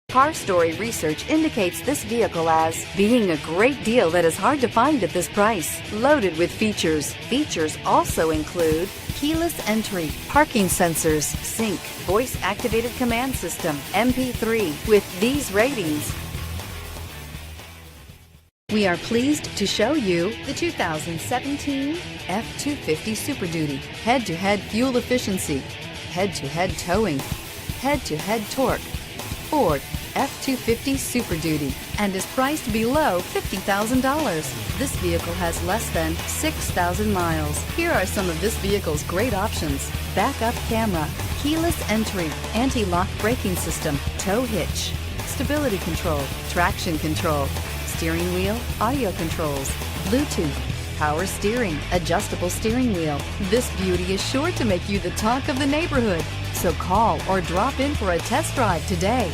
Car Story research indicates this vehicle as being a great deal that is hard to find at this price. Loaded with features. Features also include keyless entry, parking sensors, sync, voice-activated command system, MP3. With these ratings, we are pleased to show you the 2017 F-250 Super Duty. Head-to-head fuel efficiency, head-to-head towing, head-to-head torque. Ford F-250 Super Duty, and is priced below $50,000. This vehicle has less than 6,000 miles. Here are some of this vehicle's great options: backup camera, keyless entry, anti-lock braking system, tow hitch, stability control, traction control, steering wheel audio controls, Bluetooth, power steering, adjustable steering wheel. This beauty is sure to make you the talk of the neighborhood. So call or drop in for a test drive today.